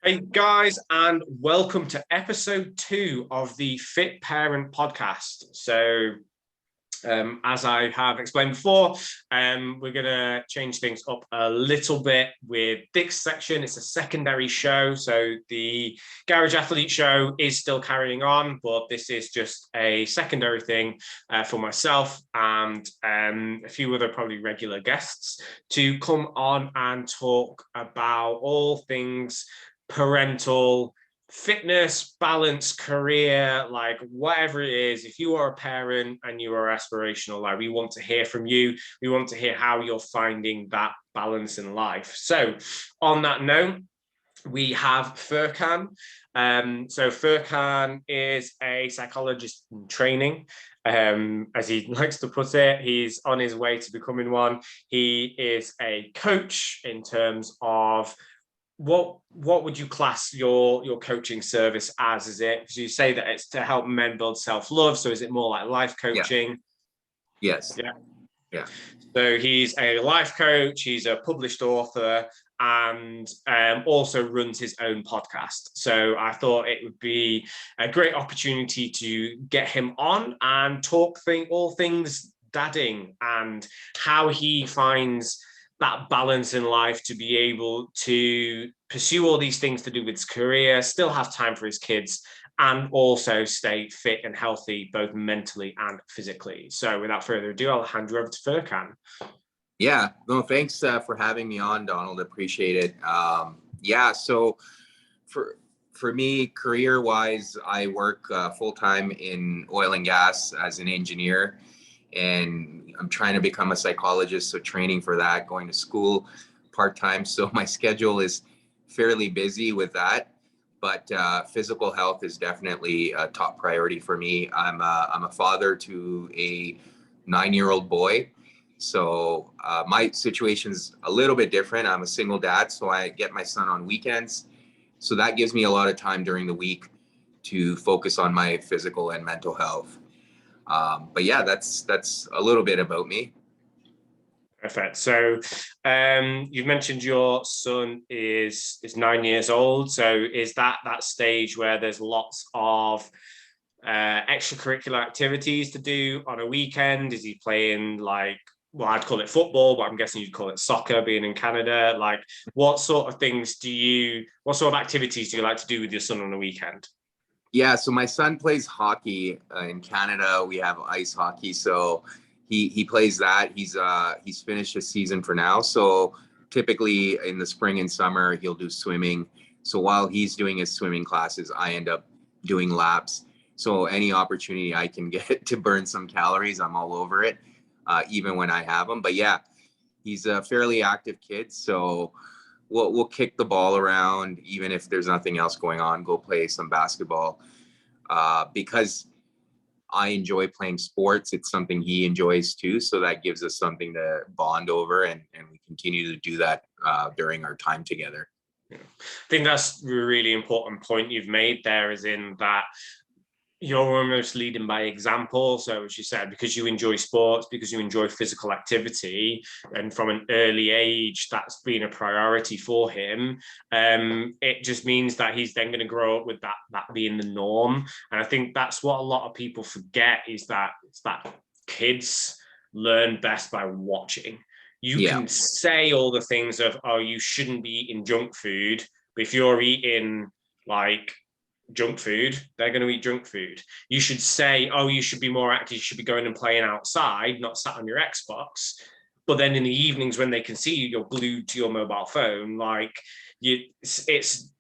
Hey guys, and welcome to episode 2 of the Fit Parent podcast. As I have explained before, we're going to change things up a little bit with this section. It's a secondary show, so the Garage Athlete show is still carrying on, but this is just a secondary thing for myself and a few other probably regular guests to come on and talk about all things parental fitness, balance, career, like whatever it is. If you are a parent and you are aspirational, like we want to hear from you. We want to hear how you're finding that balance in life. So on that note, we have Furkhan. Furkhan is a psychologist in training. As he likes to put it, he's on his way to becoming one. He is a coach in terms of what would you class your coaching service as? Is it, because you say that it's to help men build self-love, so is it more like life coaching? Yes. Yeah. So he's a life coach, he's a published author, and also runs his own podcast. So I thought it would be a great opportunity to get him on and talk all things dadding and how he finds that balance in life to be able to pursue all these things to do with his career, still have time for his kids, and also stay fit and healthy, both mentally and physically. So without further ado, I'll hand you over to Furkhan. Yeah, no, thanks for having me on, Donald. Appreciate it. So for me, career-wise, I work full-time in oil and gas as an engineer, and I'm trying to become a psychologist, so training for that, going to school part-time. So my schedule is fairly busy with that, but physical health is definitely a top priority for me. I'm a father to a 9-year-old boy. So my situation's a little bit different. I'm a single dad, so I get my son on weekends. So that gives me a lot of time during the week to focus on my physical and mental health. But yeah, that's a little bit about me. Perfect. So you've mentioned your son is 9 years old. So is that stage where there's lots of extracurricular activities to do on a weekend? Is he playing well, I'd call it football, but I'm guessing you'd call it soccer, being in Canada. Like, what sort of activities do you like to do with your son on a weekend? Yeah, so my son plays hockey in Canada. We have ice hockey, so he plays that. He's finished his season for now. So typically in the spring and summer, he'll do swimming. So while he's doing his swimming classes, I end up doing laps. So any opportunity I can get to burn some calories, I'm all over it, even when I have him. But yeah, he's a fairly active kid, so we'll kick the ball around, even if there's nothing else going on, go play some basketball. Because I enjoy playing sports, it's something he enjoys too. So that gives us something to bond over, and we continue to do that during our time together. I think that's a really important point you've made there, is in that you're almost leading by example. So as you said, because you enjoy sports, because you enjoy physical activity, and from an early age, that's been a priority for him. It just means that he's then going to grow up with that being the norm. And I think that's what a lot of people forget, is that kids learn best by watching. You can say all the things of, oh, you shouldn't be eating junk food, but if you're eating like junk food, they're going to eat junk food. You should say, oh, you should be more active, you should be going and playing outside, not sat on your Xbox. But then in the evenings when they can see you, you're glued to your mobile phone. Like, it's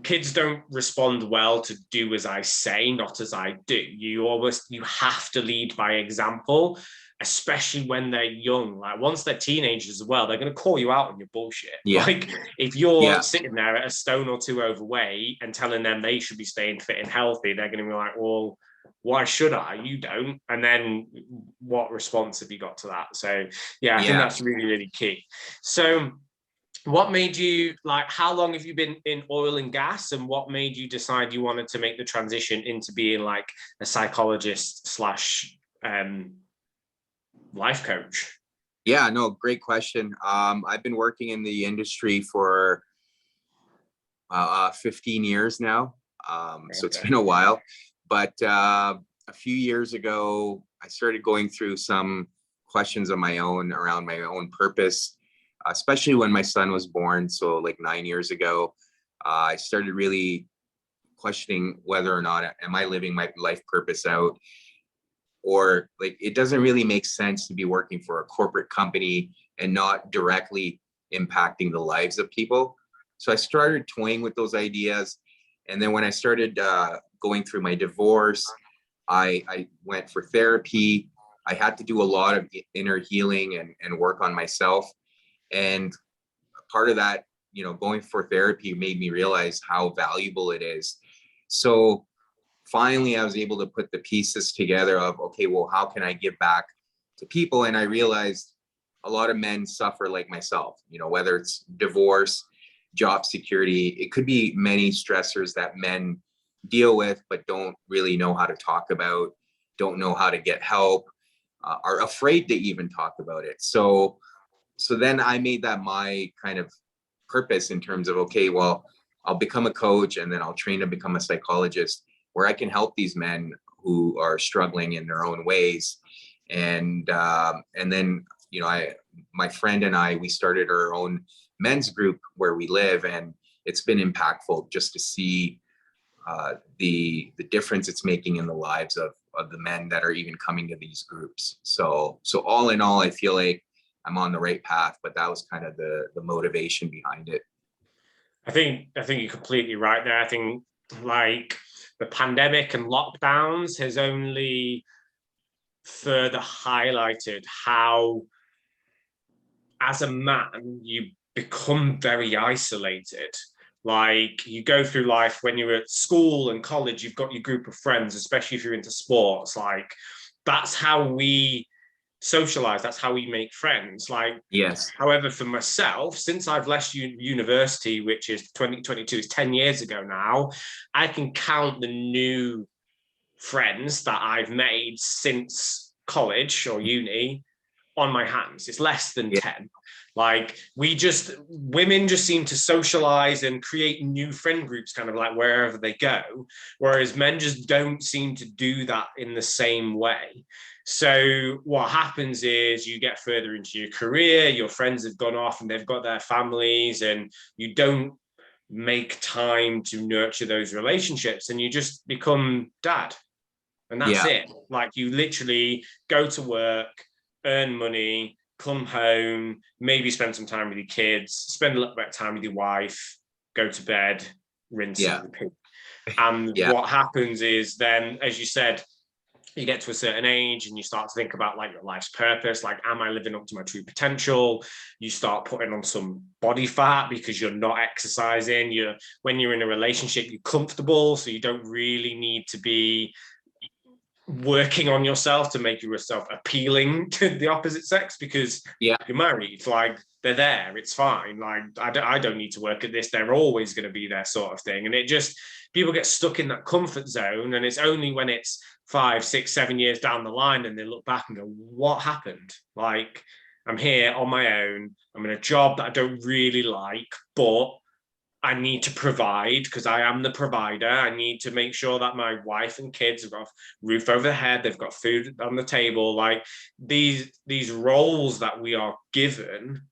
kids don't respond well to do as I say, not as I do. You have to lead by example, especially when they're young. Like, once they're teenagers as well, they're going to call you out on your bullshit. Yeah. Like, if you're sitting there at a stone or two overweight and telling them they should be staying fit and healthy, they're going to be like, well, why should I? You don't. And then what response have you got to that? So yeah, I think that's really, really key. So what made you, how long have you been in oil and gas, and what made you decide you wanted to make the transition into being like a psychologist slash life coach? Yeah, no, great question. I've been working in the industry for 15 years now. So it's Okay. been a while, but a few years ago, I started going through some questions of my own around my own purpose, especially when my son was born. So like 9 years ago, I started really questioning whether or not am I living my life purpose out, or like it doesn't really make sense to be working for a corporate company and not directly impacting the lives of people. So I started toying with those ideas. And then when I started going through my divorce, I went for therapy. I had to do a lot of inner healing and work on myself. And part of that, going for therapy made me realize how valuable it is. So finally, I was able to put the pieces together of, okay, well, how can I give back to people? And I realized a lot of men suffer like myself, whether it's divorce, job security, it could be many stressors that men deal with, but don't really know how to talk about, don't know how to get help, are afraid to even talk about it. So then I made that my kind of purpose in terms of, okay, well, I'll become a coach and then I'll train to become a psychologist where I can help these men who are struggling in their own ways. And then, my friend and I, we started our own men's group where we live, and it's been impactful just to see the difference it's making in the lives of the men that are even coming to these groups. So all in all, I feel like I'm on the right path, but that was kind of the motivation behind it. I think you're completely right there. I think like the pandemic and lockdowns has only further highlighted how, as a man, you become very isolated. Like you go through life when you're at school and college, you've got your group of friends, especially if you're into sports. Like that's how we socialize, that's how we make friends. Like, yes, however, for myself, since I've left university, which is 2022, it's 10 years ago now, I can count the new friends that I've made since college or uni on my hands. It's less than yeah, 10. Like women just seem to socialize and create new friend groups kind of like wherever they go, whereas men just don't seem to do that in the same way. So what happens is you get further into your career, your friends have gone off and they've got their families, and you don't make time to nurture those relationships, and you just become dad. And that's yeah, it. Like you literally go to work, earn money, come home, maybe spend some time with your kids, spend a little bit of time with your wife, go to bed, rinse yeah, and repeat. And yeah, what happens is then, as you said, you get to a certain age and you start to think about like your life's purpose. Like, am I living up to my true potential? You start putting on some body fat because you're not exercising. When you're in a relationship, you're comfortable, so you don't really need to be working on yourself to make yourself appealing to the opposite sex because yeah, you're married. Like they're there, it's fine. Like I don't need to work at this, they're always going to be there, sort of thing. And it just, people get stuck in that comfort zone, and it's only when it's 5, 6, 7 years down the line and they look back and go, what happened? Like, I'm here on my own, I'm in a job that I don't really like, but I need to provide because I am the provider. I need to make sure that my wife and kids have got a roof over their head, they've got food on the table. Like these roles that we are given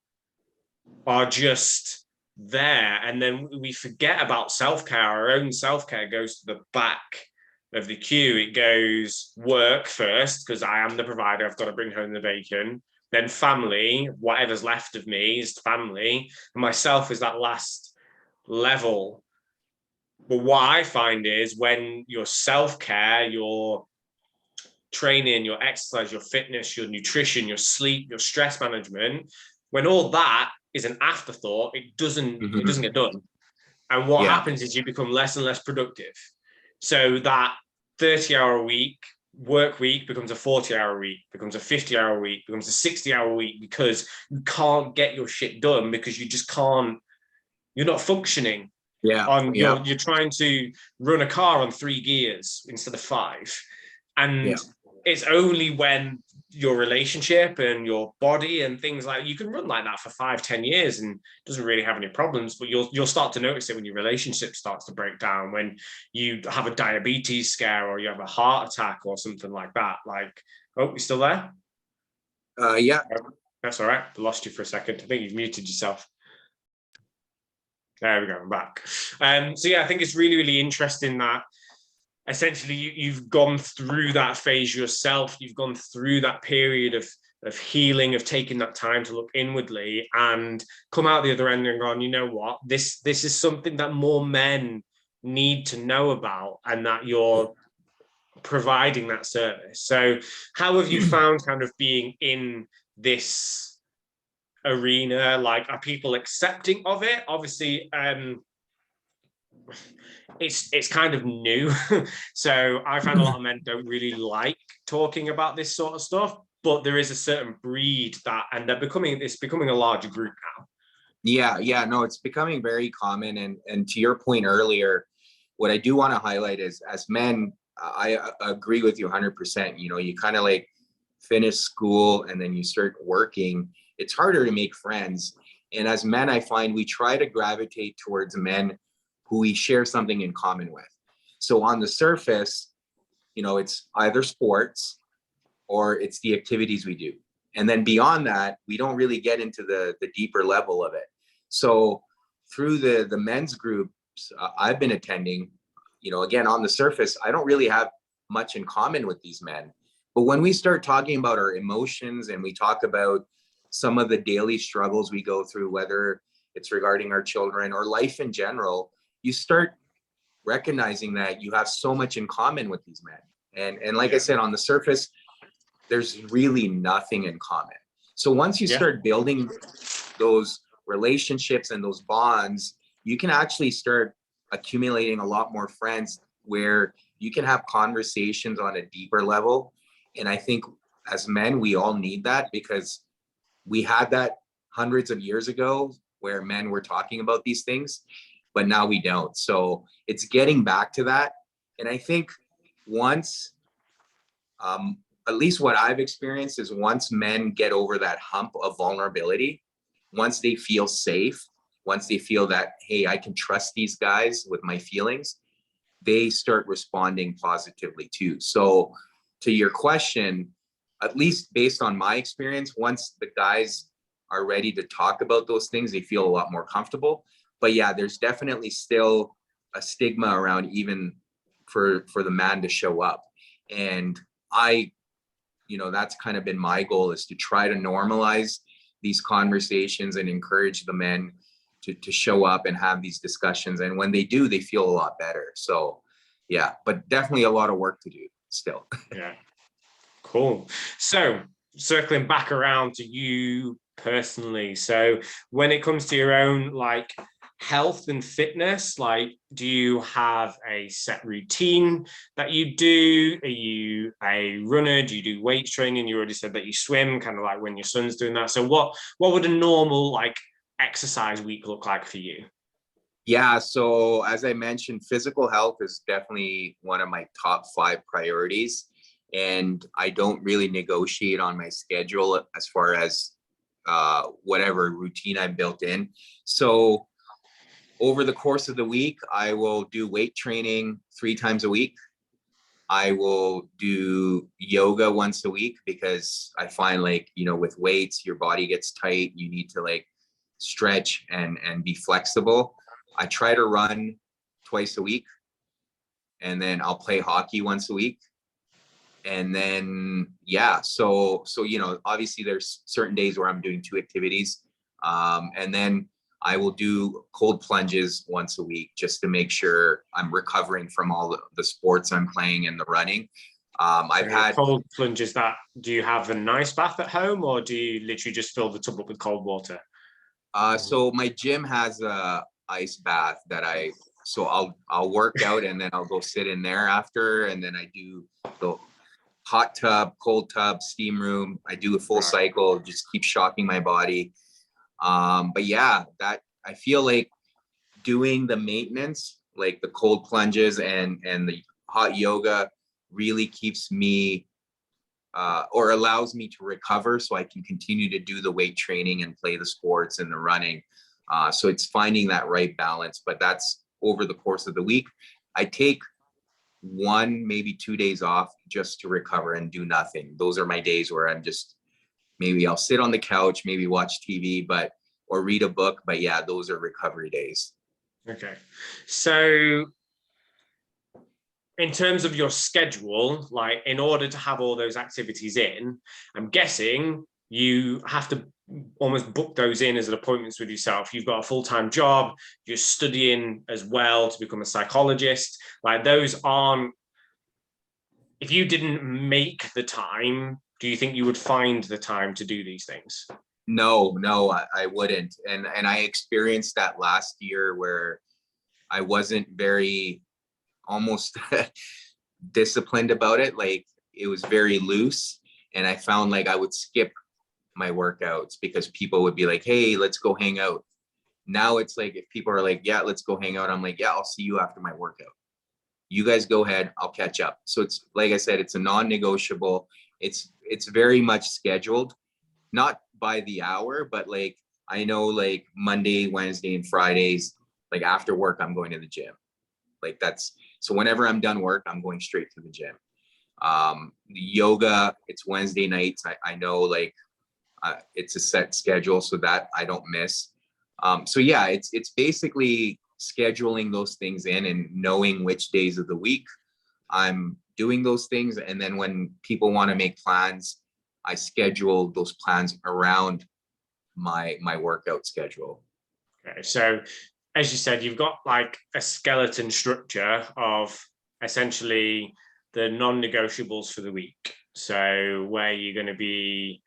are just there. And then we forget about self-care. Our own self-care goes to the back of the queue. It goes work first because I am the provider, I've got to bring home the bacon. Then family, whatever's left of me is family. And myself is that last level. But what I find is when your self-care, your training, your exercise, your fitness, your nutrition, your sleep, your stress management, when all that is an afterthought, it doesn't get done. And what yeah, happens is you become less and less productive. So that 30-hour week work week becomes a 40-hour week, becomes a 50-hour week, becomes a 60-hour week, because you can't get your shit done because you just can't, you're not functioning yeah, on yeah, you're trying to run a car on 3 gears instead of 5. yeah, And it's only when your relationship and your body and things like, you can run like that for 5-10 years and doesn't really have any problems, but you'll start to notice it when your relationship starts to break down, when you have a diabetes scare or you have a heart attack or something like that. Like, oh, you still there? Yeah. That's all right. I lost you for a second. I think you've muted yourself. There we go. I'm back. So yeah, I think it's really, really interesting that essentially you've gone through that phase yourself. You've gone through that period of healing, of taking that time to look inwardly and come out the other end and gone, you know what, this is something that more men need to know about, and that you're providing that service. So how have you found kind of being in this arena? Like, are people accepting of it? Obviously, it's kind of new. So I find a lot of men don't really like talking about this sort of stuff, but there is a certain breed that, and it's becoming a larger group now. Yeah, no, it's becoming very common. And to your point earlier, what I do want to highlight is, as men, I agree with you 100%. You know, you kind of like finish school and then you start working. It's harder to make friends. And as men, I find we try to gravitate towards men who we share something in common with. So on the surface, you know, it's either sports or it's the activities we do. And then beyond that, we don't really get into the deeper level of it. So through the men's groups I've been attending, you know, again, on the surface, I don't really have much in common with these men. But when we start talking about our emotions and we talk about some of the daily struggles we go through, whether it's regarding our children or life in general, you start recognizing that you have so much in common with these men. And like I said, on the surface, there's really nothing in common. So once you start building those relationships and those bonds, you can actually start accumulating a lot more friends where you can have conversations on a deeper level. And I think as men, we all need that, because we had that hundreds of years ago where men were talking about these things, but now we don't. So it's getting back to that. And I think once, at least what I've experienced is, once men get over that hump of vulnerability, once they feel safe, once they feel that, hey, I can trust these guys with my feelings, they start responding positively too. So to your question, at least based on my experience, once the guys are ready to talk about those things, they feel a lot more comfortable. But yeah, there's definitely still a stigma around, even for the man to show up. And you know, that's kind of been my goal, is to try to normalize these conversations and encourage the men to show up and have these discussions. And when they do, they feel a lot better. So yeah, but definitely a lot of work to do still. Yeah, cool. So circling back around to you personally, so when it comes to your own like health and fitness, like, do you have a set routine that you do? Are you a runner? Do you do weight training? You already said that you swim, kind of like when your son's doing that. So what would a normal like exercise week look like for you? Yeah, so as I mentioned, physical health is definitely one of my top 5 priorities. And I don't really negotiate on my schedule as far as whatever routine I've built in. So over the course of the week, I will do weight training 3 times a week. I will do yoga once a week, because I find, like, you know, with weights, your body gets tight. You need to like stretch and be flexible. I try to run twice a week, and then I'll play hockey once a week. And then, yeah, so, you know, obviously there's certain days where I'm doing 2 activities. And then I will do cold plunges once a week, just to make sure I'm recovering from all the sports I'm playing and the running. I've had cold plunges. That, do you have a nice bath at home, or do you literally just fill the tub up with cold water? So my gym has a ice bath that so I'll work out and then I'll go sit in there after, and then I do the hot tub, cold tub, steam room. I do a full cycle, just keep shocking my body. But yeah, that, I feel like doing the maintenance, like the cold plunges and the hot yoga, really keeps me or allows me to recover so I can continue to do the weight training and play the sports and the running. So it's finding that right balance, but that's over the course of the week. I take 1, maybe 2 days off just to recover and do nothing. Those are my days where I'm just, maybe I'll sit on the couch, maybe watch TV, or read a book. But yeah, those are recovery days. Okay. So in terms of your schedule, like in order to have all those activities in, I'm guessing you have to almost book those in as appointments with yourself. You've got a full-time job, you're studying as well to become a psychologist. Like those aren't, if you didn't make the time, do you think you would find the time to do these things? No, I wouldn't. And I experienced that last year where I wasn't very, almost disciplined about it. Like it was very loose. And I found like I would skip my workouts because people would be like, hey, let's go hang out. Now it's like, if people are like, yeah, let's go hang out, I'm like, yeah, I'll see you after my workout. You guys go ahead, I'll catch up. So it's, like I said, it's a non-negotiable. It's very much scheduled, not by the hour, but like, I know like Monday, Wednesday, and Fridays, like after work, I'm going to the gym. Like that's, so whenever I'm done work, I'm going straight to the gym. The yoga, it's Wednesday nights. I know like it's a set schedule so that I don't miss. So yeah, it's basically scheduling those things in and knowing which days of the week I'm doing those things. And then when people want to make plans, I schedule those plans around my workout schedule. Okay, so as you said, you've got like a skeleton structure of essentially the non-negotiables for the week. So where you're going to be,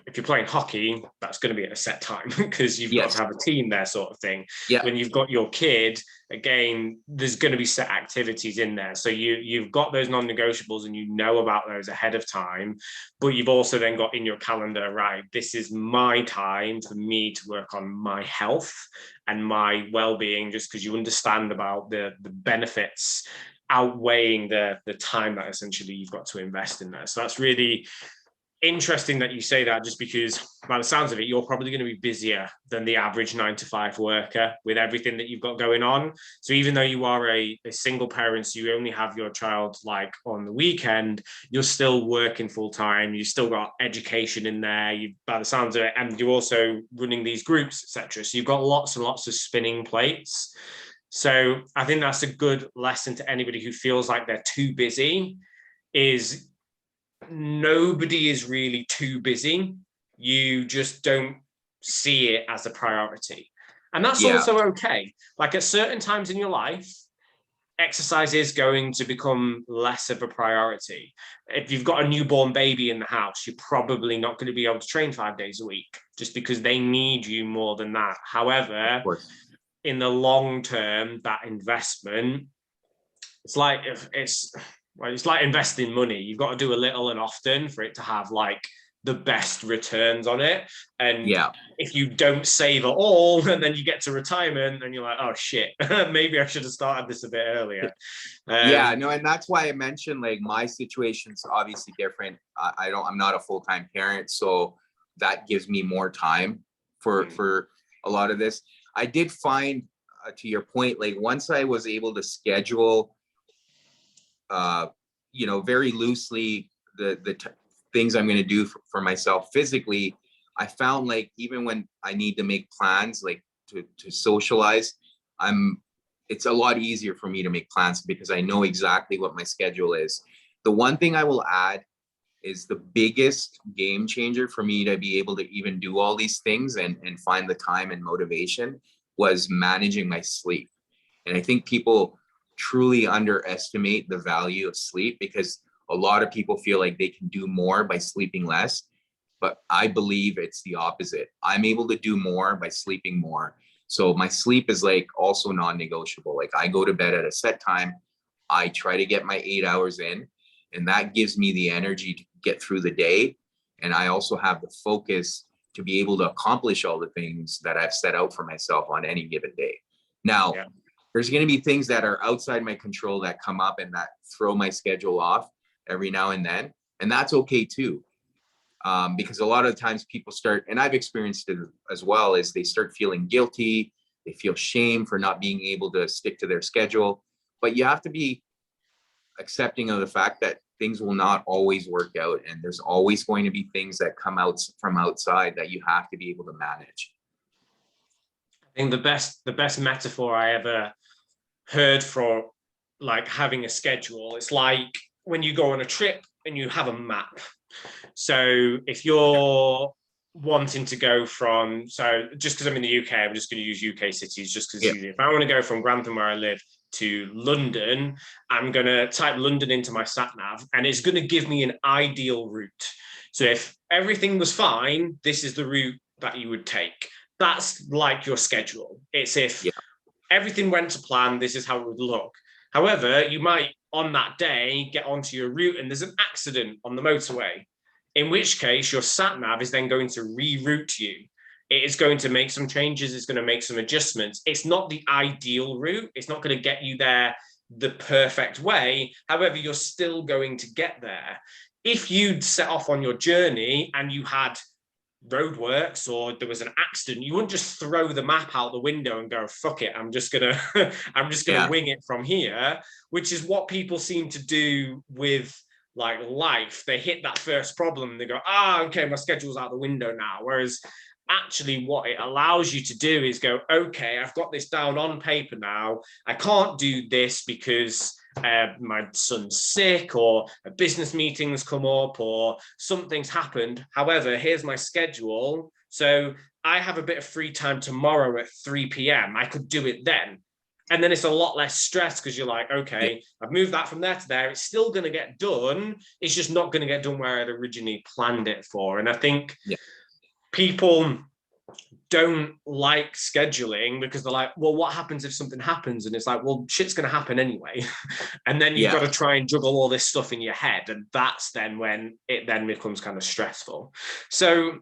if you're playing hockey, that's going to be at a set time because you've got to have a team there, sort of thing. Yeah. When you've got your kid, again, there's going to be set activities in there. So you've got those non-negotiables and you know about those ahead of time, but you've also then got in your calendar, right, this is my time for me to work on my health and my well-being, just because you understand about the benefits outweighing the time that essentially you've got to invest in there. So that's really interesting that you say that, just because by the sounds of it, you're probably going to be busier than the average 9-to-5 worker with everything that you've got going on. So even though you are a single parent, so you only have your child like on the weekend, you're still working full time. You've still got education in there, by the sounds of it, and you're also running these groups, etc. So you've got lots and lots of spinning plates. So I think that's a good lesson to anybody who feels like they're too busy, is nobody is really too busy. You just don't see it as a priority. And that's also okay. Like at certain times in your life, exercise is going to become less of a priority. If you've got a newborn baby in the house, you're probably not going to be able to train 5 days a week just because they need you more than that. However, in the long term, that investment, it's like investing money. You've got to do a little and often for it to have like the best returns on it. And if you don't save at all and then you get to retirement and you're like, oh shit, maybe I should have started this a bit earlier. And that's why I mentioned like my situation's obviously different. I'm not a full-time parent, so that gives me more time for a lot of this. I did find, to your point, like once I was able to schedule very loosely the things I'm going to do for myself physically, I found like even when I need to make plans, like to socialize, it's a lot easier for me to make plans because I know exactly what my schedule is. The one thing I will add is the biggest game changer for me to be able to even do all these things and find the time and motivation was managing my sleep. And I think people truly underestimate the value of sleep because a lot of people feel like they can do more by sleeping less, but I believe it's the opposite. I'm able to do more by sleeping more. So my sleep is like also non-negotiable. Like I go to bed at a set time. I try to get my 8 hours in, and that gives me the energy to get through the day. And I also have the focus to be able to accomplish all the things that I've set out for myself on any given day. Now, there's going to be things that are outside my control that come up and that throw my schedule off every now and then. And that's okay too. Because a lot of the times people start, and I've experienced it as well, is they start feeling guilty. They feel shame for not being able to stick to their schedule. But you have to be accepting of the fact that things will not always work out, and there's always going to be things that come out from outside that you have to be able to manage. I think the best metaphor I ever heard for like having a schedule, it's like when you go on a trip and you have a map. So if you're wanting to go from, so just because I'm in the UK, I'm just going to use UK cities just because if I want to go from Grantham where I live to London, I'm going to type London into my sat nav and it's going to give me an ideal route. So if everything was fine, this is the route that you would take. That's like your schedule. It's if everything went to plan, this is how it would look. However, you might on that day get onto your route and there's an accident on the motorway, in which case your sat nav is then going to reroute you. It is going to make some changes. It's going to make some adjustments. It's not the ideal route. It's not going to get you there the perfect way. However, you're still going to get there. If you'd set off on your journey and you had roadworks or there was an accident, you wouldn't just throw the map out the window and go, fuck it, I'm just gonna wing it from here, which is what people seem to do with like life. They hit that first problem and they go, okay, my schedule's out the window now. Whereas actually what it allows you to do is go, okay, I've got this down on paper now. I can't do this because my son's sick or a business meeting's come up or something's happened. However, here's my schedule. So I have a bit of free time tomorrow at 3 p.m. I could do it then. And then it's a lot less stress because you're like, okay, I've moved that from there to there. It's still going to get done. It's just not going to get done where I'd originally planned it for. And I think people don't like scheduling because they're like, well, what happens if something happens? And it's like, well, shit's going to happen anyway. And then you've got to try and juggle all this stuff in your head. And that's then when it then becomes kind of stressful. So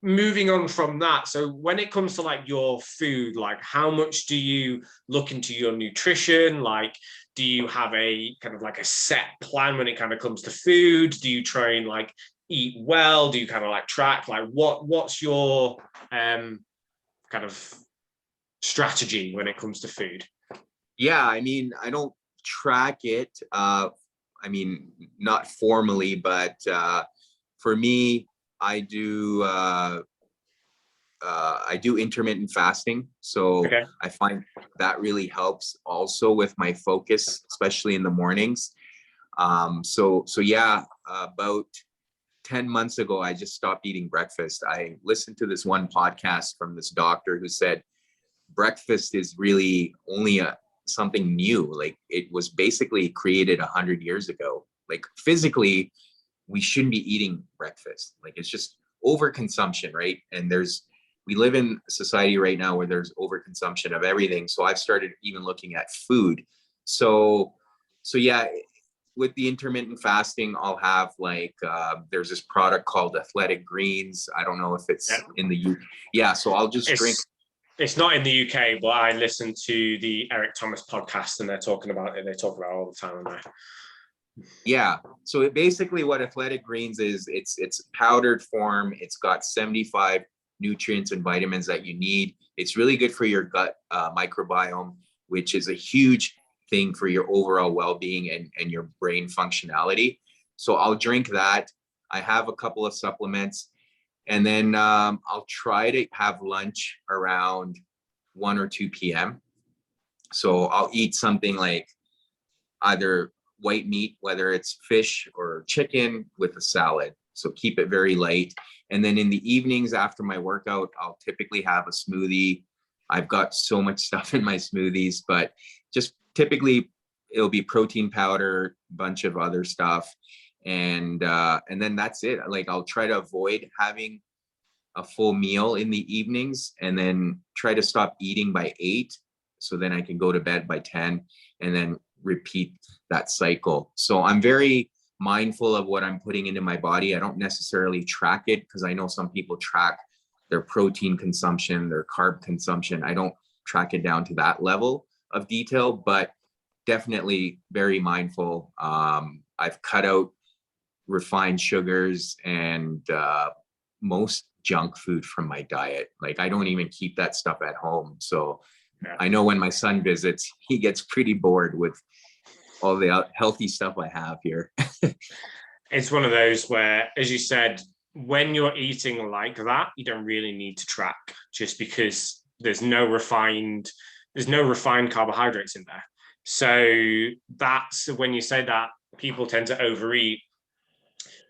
moving on from that, so when it comes to like your food, like how much do you look into your nutrition? Like, do you have a kind of like a set plan when it kind of comes to food? Do you try and like eat well? Do you kind of like track? Like what's your kind of strategy when it comes to food? Yeah, I mean, I don't track it. I mean, not formally, but for me, I do intermittent fasting. So I find that really helps also with my focus, especially in the mornings. So yeah, about 10 months ago, I just stopped eating breakfast. I listened to this one podcast from this doctor who said breakfast is really only something new. Like it was basically created 100 years ago. Like physically, we shouldn't be eating breakfast. Like it's just overconsumption, right? And we live in a society right now where there's overconsumption of everything. So I've started even looking at food. So yeah, with the intermittent fasting, I'll have like, there's this product called Athletic Greens. I don't know if it's in the UK. Yeah, so I'll just drink. It's not in the UK, but I listen to the Eric Thomas podcast and they're talking about it. They talk about it all the time on there. Yeah, so basically what Athletic Greens is, it's powdered form. It's got 75 nutrients and vitamins that you need. It's really good for your gut microbiome, which is a huge thing for your overall well-being and your brain functionality. So I'll drink that. I have a couple of supplements, and then I'll try to have lunch around 1 or 2 p.m. So I'll eat something like either white meat, whether it's fish or chicken, with a salad. So keep it very light. And then in the evenings after my workout, I'll typically have a smoothie. I've got so much stuff in my smoothies, but just typically it'll be protein powder, bunch of other stuff. And then that's it. Like I'll try to avoid having a full meal in the evenings and then try to stop eating by 8. So then I can go to bed by 10 and then repeat that cycle. So I'm very mindful of what I'm putting into my body. I don't necessarily track it because I know some people track their protein consumption, their carb consumption. I don't track it down to that level of detail, but definitely very mindful. I've cut out refined sugars and most junk food from my diet. Like I don't even keep that stuff at home. So Yeah. I know when my son visits, he gets pretty bored with all the healthy stuff I have here. It's one of those where, as you said, when you're eating like that, you don't really need to track, just because there's no refined carbohydrates in there. So that's when you say that people tend to overeat.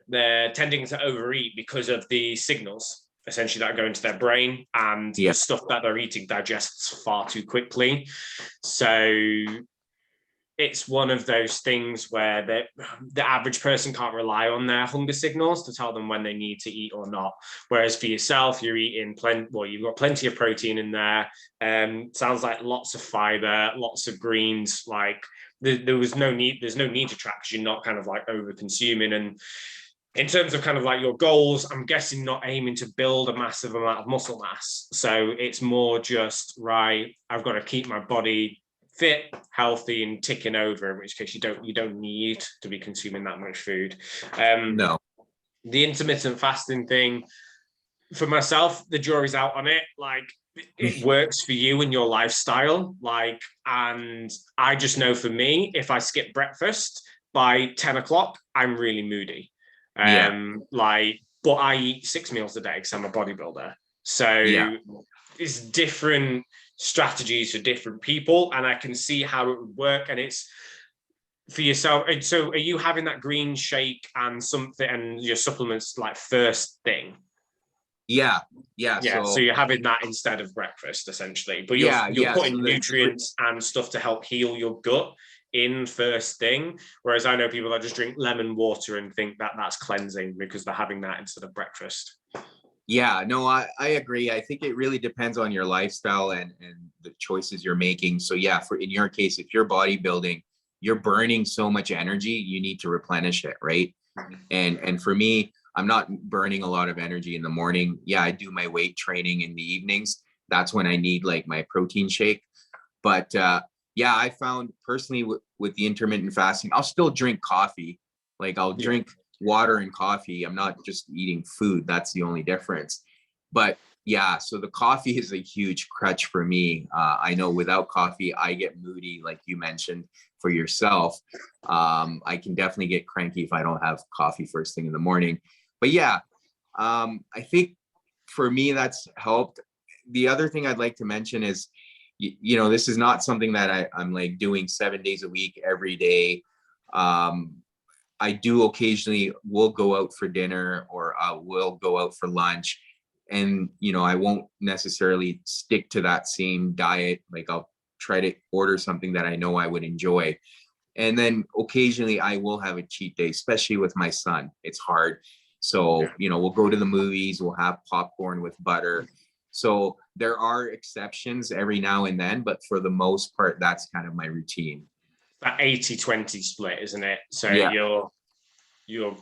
They're tending to overeat because of the signals essentially that go into their brain, and Yeah. the stuff that they're eating digests far too quickly. So it's one of those things where the average person can't rely on their hunger signals to tell them when they need to eat or not. Whereas for yourself, you're eating you've got plenty of protein in there. Sounds like lots of fiber, lots of greens. Like there's no need to track, because you're not kind of like over consuming. And in terms of kind of like your goals, I'm guessing not aiming to build a massive amount of muscle mass. So it's more just, right, I've got to keep my body fit, healthy, and ticking over, in which case you don't need to be consuming that much food. No. The intermittent fasting thing, for myself, the jury's out on it. Like, it works for you and your lifestyle. Like, and I just know for me, if I skip breakfast by 10 o'clock, I'm really moody. But I eat 6 meals a day because I'm a bodybuilder. So it's different strategies for different people, and I can see how it would work. And it's for yourself. And so are you having that green shake and something and your supplements like first thing? Yeah. So you're having that instead of breakfast, essentially. But you're putting nutrients and stuff to help heal your gut in first thing. Whereas I know people that just drink lemon water and think that that's cleansing because they're having that instead of breakfast. Yeah, no, I agree. I think it really depends on your lifestyle and the choices you're making. So yeah, in your case, if you're bodybuilding, you're burning so much energy, you need to replenish it, right? And for me, I'm not burning a lot of energy in the morning. Yeah, I do my weight training in the evenings. That's when I need like my protein shake. But yeah, I found personally with the intermittent fasting, I'll still drink coffee. Like I'll drink water and coffee. I'm not just eating food. That's the only difference. But yeah, so the coffee is a huge crutch for me. I know without coffee, I get moody, like you mentioned for yourself. I can definitely get cranky if I don't have coffee first thing in the morning. But yeah, I think for me, that's helped. The other thing I'd like to mention is, this is not something that I'm like doing 7 days a week, every day. I do occasionally will go out for dinner, or I will go out for lunch, and I won't necessarily stick to that same diet. Like I'll try to order something that I know I would enjoy. And then occasionally I will have a cheat day, especially with my son. It's hard. So, we'll go to the movies, we'll have popcorn with butter. So there are exceptions every now and then, but for the most part, that's kind of my routine. That 80-20 split, isn't it? So Yeah. you're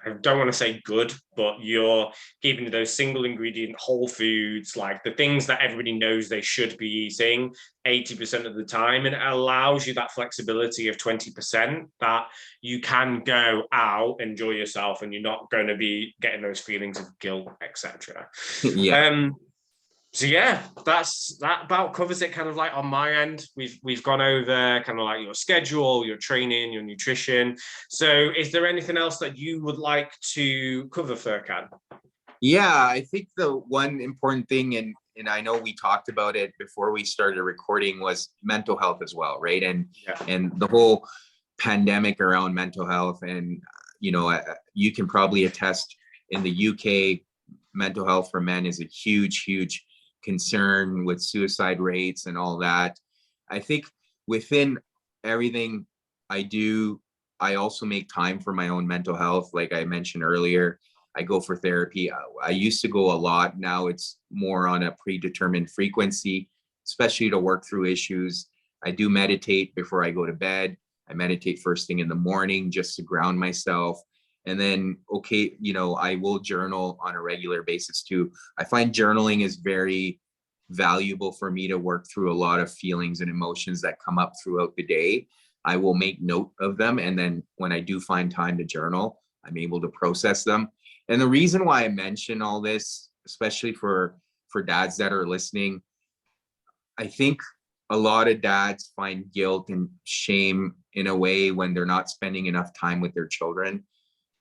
I don't want to say good, but you're keeping those single ingredient whole foods, like the things that everybody knows they should be eating 80% of the time. And it allows you that flexibility of 20% that you can go out, enjoy yourself, and you're not going to be getting those feelings of guilt, etc. So yeah, that about covers it kind of like on my end. We've gone over kind of like your schedule, your training, your nutrition. So is there anything else that you would like to cover, Furkhan? Yeah, I think the one important thing, and I know we talked about it before we started recording, was mental health as well, right? And the whole pandemic around mental health, and you can probably attest in the UK, mental health for men is a huge concern with suicide rates and all that. I think within everything I do, I also make time for my own mental health. Like I mentioned earlier, I go for therapy. I used to go a lot. Now it's more on a predetermined frequency, especially to work through issues. I do meditate before I go to bed. I meditate first thing in the morning just to ground myself. And then, I will journal on a regular basis too. I find journaling is very valuable for me to work through a lot of feelings and emotions that come up throughout the day. I will make note of them. And then when I do find time to journal, I'm able to process them. And the reason why I mention all this, especially for dads that are listening, I think a lot of dads find guilt and shame in a way when they're not spending enough time with their children.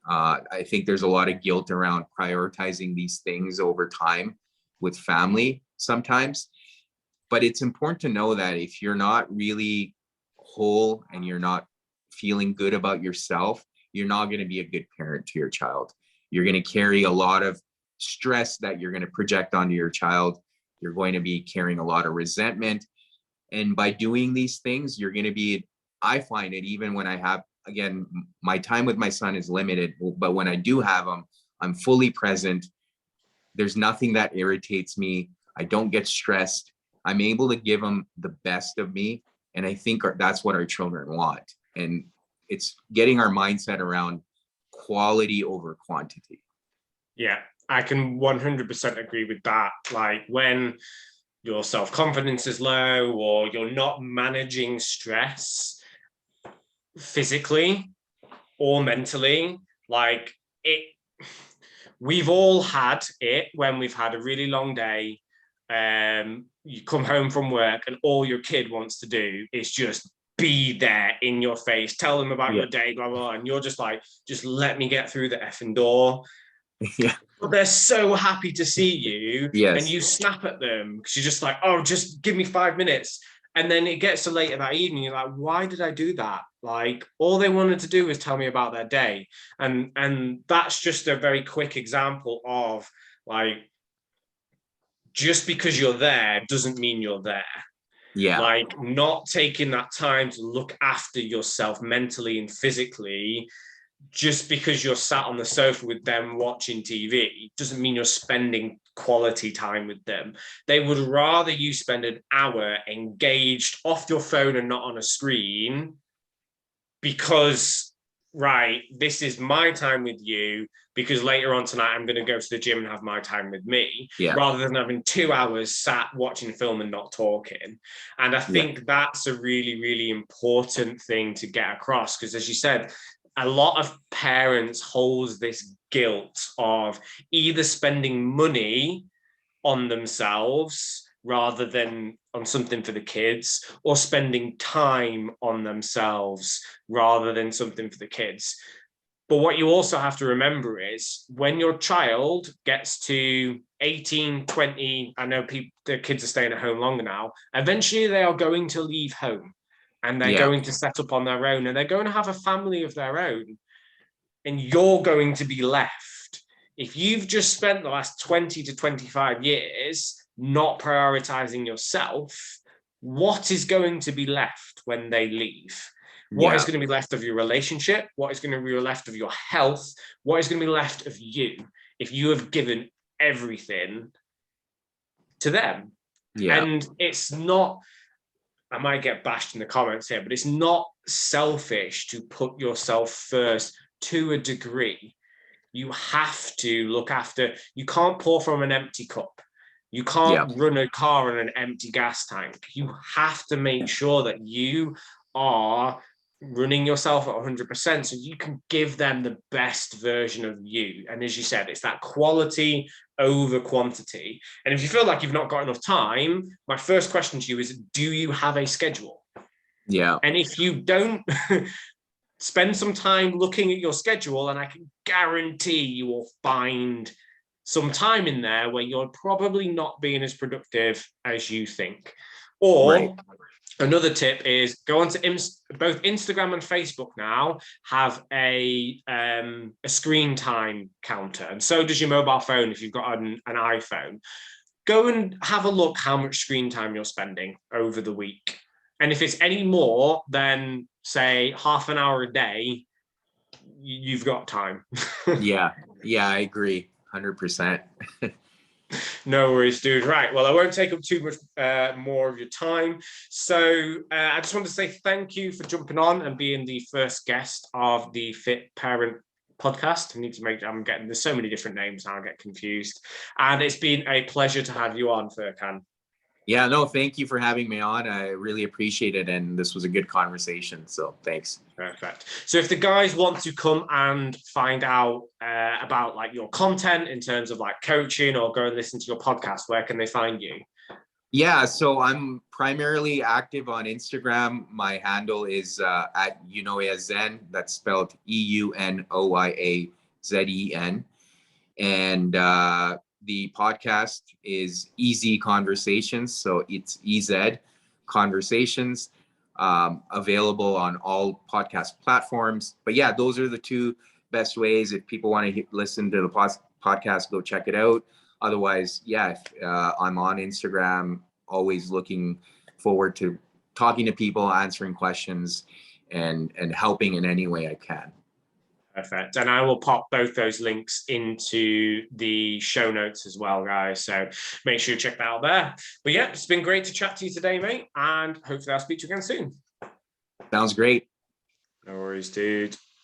I think there's a lot of guilt around prioritizing these things over time with family sometimes. But it's important to know that if you're not really whole and you're not feeling good about yourself, you're not going to be a good parent to your child. You're going to carry a lot of stress that you're going to project onto your child. You're going to be carrying a lot of resentment. And by doing these things, you're going to be, I find it, even when I have, again, my time with my son is limited, but when I do have him, I'm fully present. There's nothing that irritates me. I don't get stressed. I'm able to give them the best of me. And I think that's what our children want. And it's getting our mindset around quality over quantity. Yeah, I can 100% agree with that. Like when your self-confidence is low or you're not managing stress physically or mentally, like it, we've all had it when we've had a really long day. You come home from work and all your kid wants to do is just be there in your face, tell them about your day, blah, blah, and you're just like, just let me get through the effing door. Yeah. But they're so happy to see you. Yes. And you snap at them because you're just like, oh, just give me 5 minutes. And then it gets to later that evening, you're like, why did I do that? Like, all they wanted to do was tell me about their day. And that's just a very quick example of, like, just because you're there doesn't mean you're there. Yeah. Like, not taking that time to look after yourself mentally and physically, just because you're sat on the sofa with them watching TV doesn't mean you're spending quality time with them. They would rather you spend an hour engaged off your phone and not on a screen because, right, this is my time with you, because later on tonight I'm going to go to the gym and have my time with me, rather than having 2 hours sat watching film and not talking. And I think that's a really, really important thing to get across, because as you said, a lot of parents hold this guilt of either spending money on themselves rather than on something for the kids, or spending time on themselves rather than something for the kids. But what you also have to remember is when your child gets to 18, 20, I know the kids are staying at home longer now, eventually they are going to leave home. And they're going to set up on their own, and they're going to have a family of their own. And you're going to be left. If you've just spent the last 20 to 25 years not prioritizing yourself, what is going to be left when they leave? What is going to be left of your relationship? What is going to be left of your health? What is going to be left of you if you have given everything to them? And it's not, I might get bashed in the comments here, but it's not selfish to put yourself first to a degree. You have to look after, you can't pour from an empty cup. You can't run a car on an empty gas tank. You have to make sure that you are running yourself at 100% so you can give them the best version of you. And as you said, it's that quality over quantity. And if you feel like you've not got enough time, my first question to you is, do you have a schedule? And if you don't, spend some time looking at your schedule, and I can guarantee you will find some time in there where you're probably not being as productive as you think. Or another tip is go onto both Instagram and Facebook now have a screen time counter, and so does your mobile phone if you've got an iPhone. Go and have a look how much screen time you're spending over the week. And if it's any more than, say, half an hour a day, you've got time. Yeah, I agree. 100%. No worries, dude. Right. Well, I won't take up too much more of your time. So I just want to say thank you for jumping on and being the first guest of the Fit Parent podcast. I need to make, there's so many different names now, I get confused. And it's been a pleasure to have you on, Furkhan. Yeah, no, thank you for having me on. I really appreciate it. And this was a good conversation. So thanks. Perfect. So if the guys want to come and find out about like your content in terms of like coaching, or go and listen to your podcast, where can they find you? Yeah, so I'm primarily active on Instagram. My handle is at Unoyazen. That's spelled EUNOYAZEN. And the podcast is Easy Conversations. So it's EZ Conversations, available on all podcast platforms. But yeah, those are the two best ways. If people want to listen to the podcast, go check it out. Otherwise, yeah, I'm on Instagram, always looking forward to talking to people, answering questions, and helping in any way I can. Perfect. And I will pop both those links into the show notes as well, guys. So make sure you check that out there. But yeah, it's been great to chat to you today, mate. And hopefully I'll speak to you again soon. Sounds great. No worries, dude.